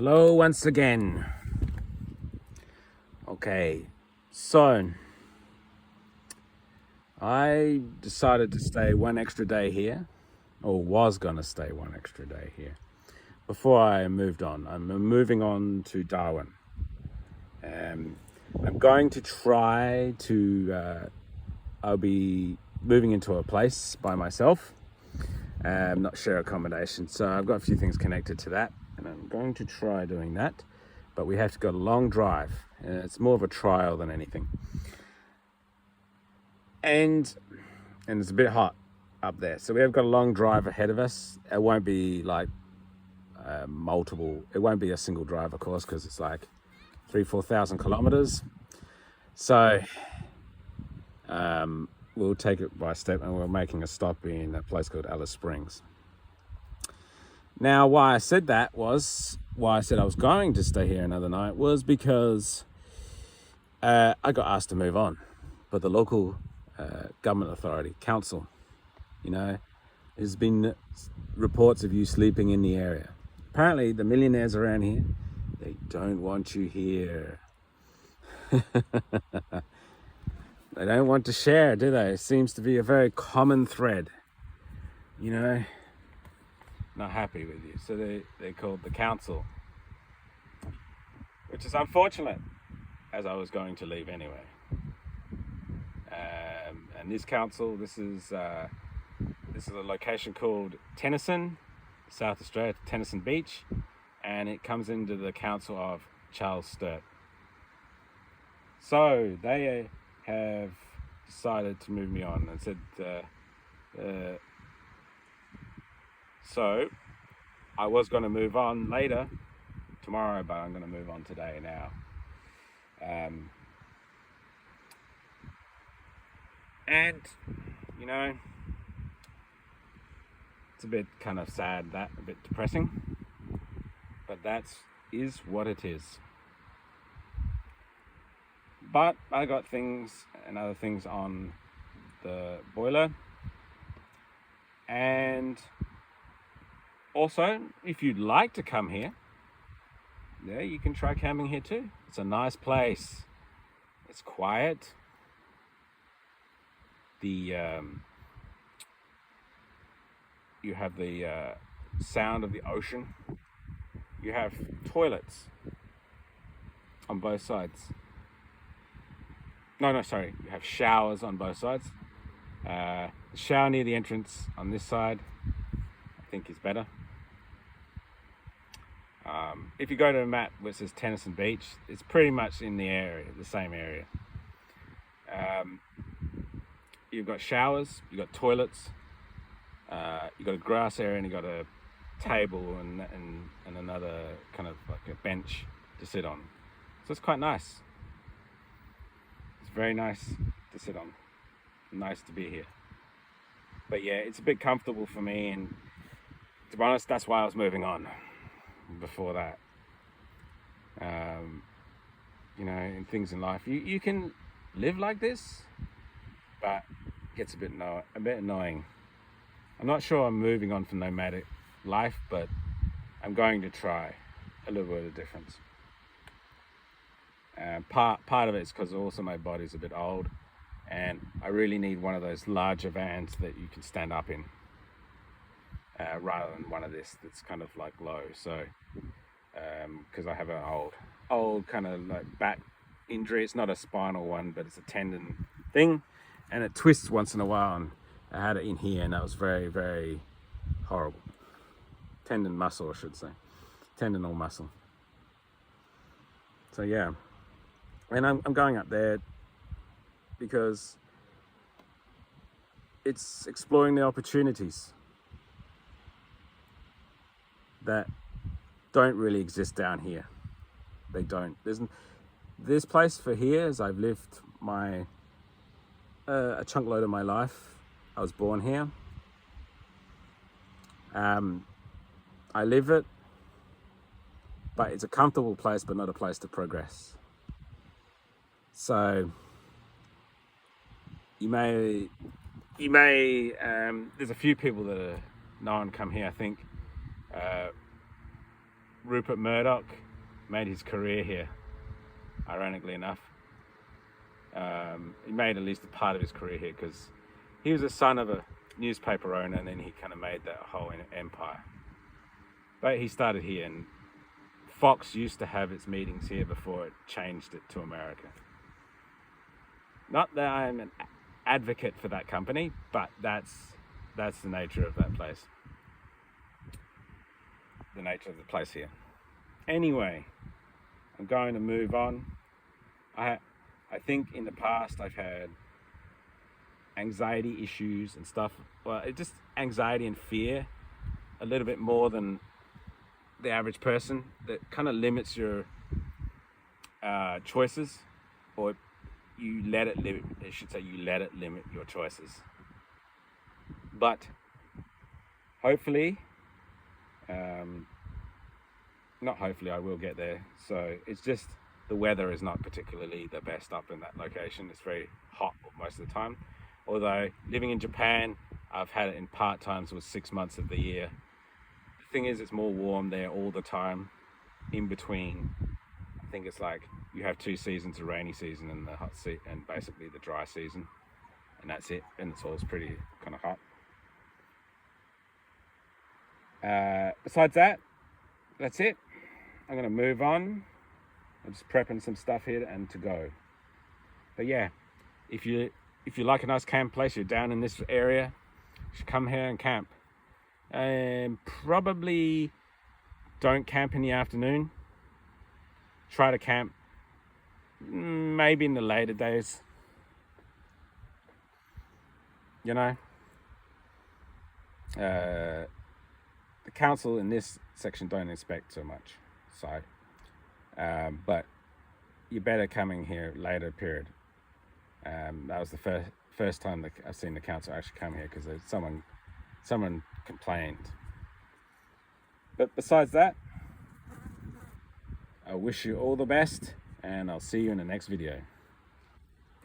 Hello once again. Okay, so I decided to stay one extra day here, or was gonna stay one extra day here, before I moved on. I'm moving on to Darwin. I'm going to try to, I'll be moving into a place by myself, not share accommodation. So I've got a few things connected to that, and I'm going to try doing that. But we have to go a long drive, and it's more of a trial than anything. And it's a bit hot up there, so we have got a long drive ahead of us. It won't be like multiple. It won't be a single drive, of course, because it's like 3,000-4,000 kilometers. So we'll take it by step, and we're making a stop in a place called Alice Springs. Now, why I said I was going to stay here another night was because I got asked to move on, but the local government authority, council, there's been reports of you sleeping in the area. Apparently, the millionaires around here, they don't want you here. They don't want to share, do they? It seems to be a very common thread, not happy with you. So they're called the council, which is unfortunate, as I was going to leave anyway. And this council, this is a location called Tennyson, South Australia, Tennyson Beach, and it comes into the council of Charles Sturt. So they have decided to move me on and said, so I was going to move on later, tomorrow, but I'm going to move on today now. And, it's a bit kind of sad, a bit depressing, but that is what it is. But I got things and other things on the boiler. And also, if you'd like to come here, you can try camping here too. It's a nice place. It's quiet. You have the sound of the ocean. You have toilets on both sides. No, sorry. You have showers on both sides. The shower near the entrance on this side, I think, is better. If you go to a map where it says Tennyson Beach, it's pretty much in the area, the same area. You've got showers, you've got toilets, you've got a grass area, and you've got a table and another kind of like a bench to sit on. So it's quite nice. It's very nice to sit on. Nice to be here. But yeah, it's a bit comfortable for me, and to be honest, that's why I was moving on before that. In things in life, you can live like this, but it gets a bit annoying. I'm not sure I'm moving on from nomadic life, but I'm going to try a little bit of difference. Part of it is because also my body's a bit old, and I really need one of those larger vans that you can stand up in, rather than one of this that's kind of like low. So because I have an old kind of like back injury. It's not a spinal one, but it's a tendon thing, and it twists once in a while, and I had it in here, and that was very, very horrible. Tendon muscle, I should say. Tendon or muscle. So yeah, and I'm going up there because it's exploring the opportunities that don't really exist down here. They don't. There's this place for here, as I've lived a chunk load of my life. I was born here. I live it, but it's a comfortable place, but not a place to progress. So you may there's a few people that are known come here, I think, Rupert Murdoch made his career here, ironically enough. He made at least a part of his career here because he was the son of a newspaper owner, and then he kind of made that whole empire. But he started here, and Fox used to have its meetings here before it changed it to America. Not that I'm an advocate for that company, but that's the nature of that place. The nature of the place here. Anyway, I'm going to move on. I think in the past I've had anxiety issues and stuff. Well, it's just anxiety and fear a little bit more than the average person. That kind of limits your choices, or you let it limit. I should say you let it limit your choices. But hopefully, not hopefully, I will get there. So it's just the weather is not particularly the best up in that location. It's very hot most of the time. Although living in Japan, I've had it in part times with 6 months of the year. The thing is, it's more warm there all the time. In between, I think it's like you have 2 seasons: a rainy season and the hot and basically the dry season, and that's it. And it's always pretty kind of hot. Besides that, that's it. I'm gonna move on. I'm just prepping some stuff here and to go. But yeah, if you like a nice camp place, you're down in this area, you should come here and camp. And probably don't camp in the afternoon. Try to camp maybe in the later days. You know, the council in this section don't expect so much, so but you better coming here later period. That was the first time that I've seen the council actually come here, because someone complained. But besides that, I wish you all the best, and I'll see you in the next video.